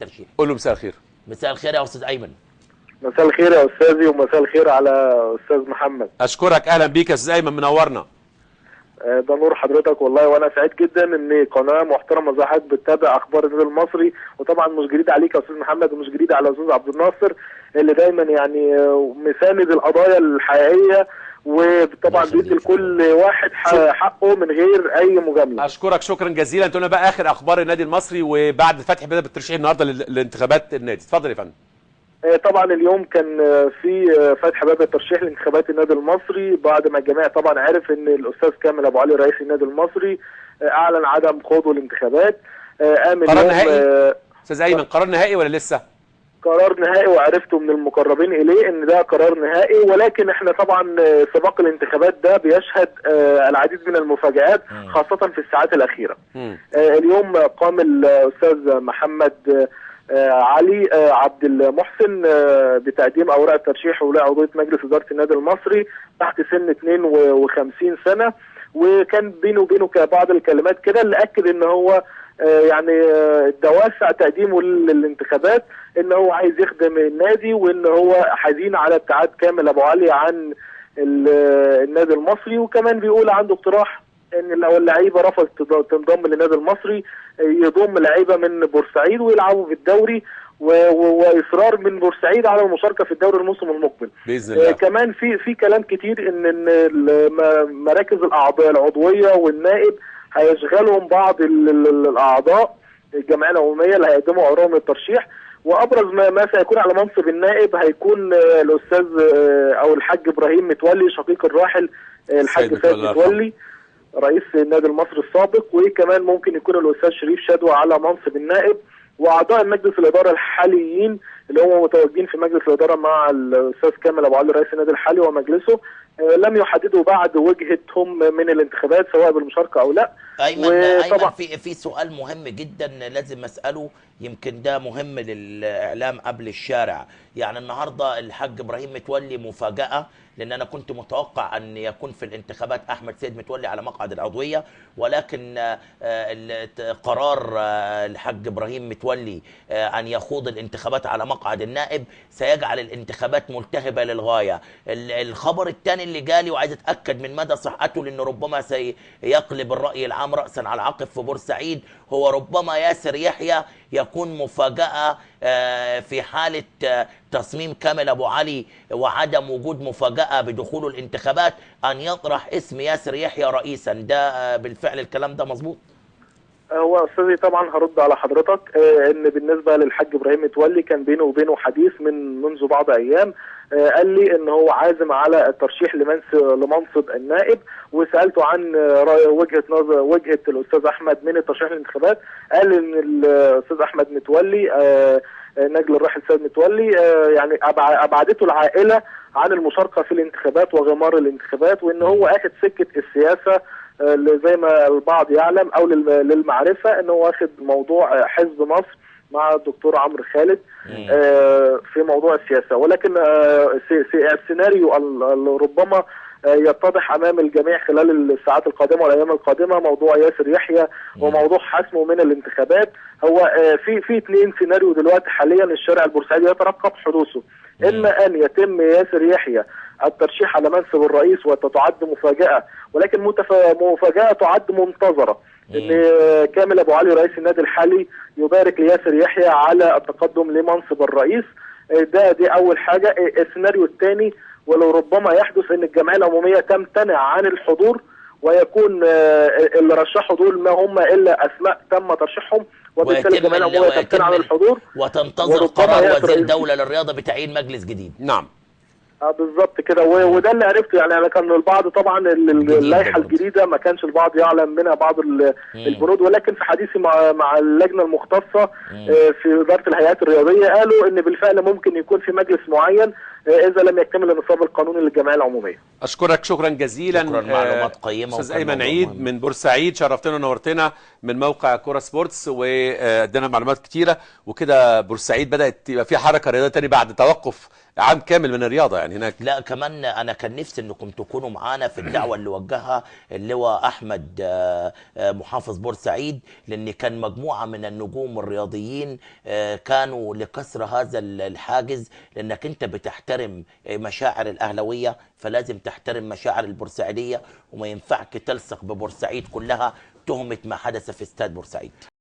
ترشيح. قول له مساء الخير. مساء الخير يا استاذ ايمن. مساء الخير يا استاذي ومساء الخير على استاذ محمد. اشكرك، اهلا بيك يا استاذ ايمن، منورنا. ده نور حضرتك والله، وانا سعيد جدا ان قناه محترمه زي حضرتك بتتابع اخبار النادي المصري، وطبعا مش جديد عليك يا استاذ محمد ومش جديد على استاذ عبد الناصر اللي دايما يعني مساند القضايا الحقيقيه، وطبعا بيدي لكل واحد حقه من غير اي مجامله. اشكرك شكرا جزيلا. انت قلنا بقى اخر اخبار النادي المصري وبعد فتح بدأ بالترشيح النهارده لانتخابات النادي، اتفضل يا فندم. طبعا اليوم كان في فتح باب الترشيح لانتخابات النادي المصري بعد ما الجميع طبعا عرف ان الاستاذ كامل ابو علي رئيس النادي المصري اعلن عدم خوضه الانتخابات. قام قرار نهائي استاذ ايمن؟ قرار نهائي ولا لسه؟ قرار نهائي، وعرفته من المقربين اليه ان ده قرار نهائي، ولكن احنا طبعا سباق الانتخابات ده بيشهد العديد من المفاجآت خاصة في الساعات الأخيرة. اليوم قام الأستاذ محمد علي عبد المحسن بتقديم اوراق الترشيح ولاء عضويه مجلس اداره النادي المصري تحت سن 52 سنه، وكان بينه وبينه بعض الكلمات كده اللي اكد ان هو يعني دوافع تقديمه للانتخابات ان هو عايز يخدم النادي، وان هو حزين على ابتعاد كامل ابو علي عن النادي المصري، وكمان بيقول عنده اقتراح ان لو اللعيبه رفضت تنضم للنادي المصري يضم لعيبه من بورسعيد ويلعبوا في الدوري، واصرار من بورسعيد على المشاركه في الدوري الموسم المقبل باذن الله. كمان في كلام كتير ان مراكز الاعضاء العضويه والنائب هيشغلهم بعض الاعضاء الجمعيه العموميه اللي هيقدموا اوراقهم للترشيح، وابرز ما سيكون على منصب النائب هيكون الاستاذ او الحاج ابراهيم متولي شقيق الراحل الحاج سيد متولي رئيس النادي المصري السابق، وكمان ممكن يكون الاستاذ شريف شدوى على منصب النائب، واعضاء مجلس الاداره الحاليين اللي هم متواجدين في مجلس الاداره مع الاستاذ كامل ابو علي رئيس النادي الحالي ومجلسه لم يحددوا بعد وجهتهم من الانتخابات سواء بالمشاركه او لا. ايمن في سؤال مهم جدا لازم اساله، يمكن ده مهم للاعلام قبل الشارع. يعني النهارده الحاج ابراهيم متولي مفاجاه، لان انا كنت متوقع ان يكون في الانتخابات احمد سيد متولي على مقعد العضويه، ولكن قرار الحاج ابراهيم متولي ان يخوض الانتخابات على مقعد النائب سيجعل الانتخابات ملتهبه للغايه. الخبر الثاني اللي جالي وعايز اتاكد من مدى صحته، لانه ربما سيقلب الراي العام راسا على عقب في بورسعيد، هو ربما ياسر يحيى يكون مفاجاه في حاله تصميم كامل ابو علي وعدم وجود مفاجاه بدخوله الانتخابات ان يطرح اسم ياسر يحيى رئيسا. ده بالفعل الكلام ده مظبوط؟ هو استاذي طبعا هرد على حضرتك ان بالنسبه للحاج ابراهيم متولي كان بينه وبينه حديث منذ بعض ايام، قال لي ان هو عازم على الترشيح لمنصب النائب، وسالته عن وجهه الاستاذ احمد من الترشيح للانتخابات، قال ان الاستاذ احمد متولي نجل الراحل سيد متولي يعني ابعدته العائله عن المشاركه في الانتخابات وغمار الانتخابات، وان هو اخذ سكه السياسه زي ما البعض يعلم او للمعرفه ان هو واخد موضوع حزب مصر مع الدكتور عمرو خالد في موضوع السياسه، ولكن السيناريو اللي ربما يتضح امام الجميع خلال الساعات القادمه والايام القادمه موضوع ياسر يحيى وموضوع حسمه من الانتخابات. هو في اثنين سيناريو دلوقتي حاليا الشارع البورسعيدي يترقب حدوثه، اما ان يتم ياسر يحيى الترشيح على منصب الرئيس وتتعد مفاجاه، ولكن مفاجاه تعد منتظره ان كامل ابو علي رئيس النادي الحالي يبارك لياسر يحيى على التقدم لمنصب الرئيس. دي اول حاجه. السيناريو الثاني ولو ربما يحدث ان الجمعيه العموميه تمتنع عن الحضور، ويكون اللي رشحوا دول ما هم الا اسماء تم ترشيحهم، وبالتالي الجمعيه العموميه تمتنع عن الحضور وتنتظر قرار وزير الدوله للرياضه بتعيين مجلس جديد. نعم بالظبط كده، وده اللي عرفته. يعني انا كان البعض طبعا اللائحه الجديده ما كانش البعض يعلم منها بعض البنود، ولكن في حديثي مع اللجنه المختصه في اداره الهيئات الرياضيه قالوا ان بالفعل ممكن يكون في مجلس معين اذا لم يكتمل النصاب القانوني للجمعيه العموميه. اشكرك شكرا جزيلا. شكرا، معلومات قيمه. استاذ ايمن عيد من بورسعيد، شرفتنا ونورتنا من موقع كوره سبورتس وادينا معلومات كتيره، وكده بورسعيد بدات يبقى فيها حركه رياضيه تاني بعد توقف عام كامل من الرياضه يعني هناك. لا كمان انا كان نفسي انكم تكونوا معانا في الدعوه اللي وجهها اللواء احمد محافظ بورسعيد، لان كان مجموعه من النجوم الرياضيين كانوا لكسر هذا الحاجز، لانك انت بتحترم مشاعر الاهلاويه فلازم تحترم مشاعر البورسعيديه، وما ينفعك تلصق ببورسعيد كلها تهمه ما حدث في استاد بورسعيد.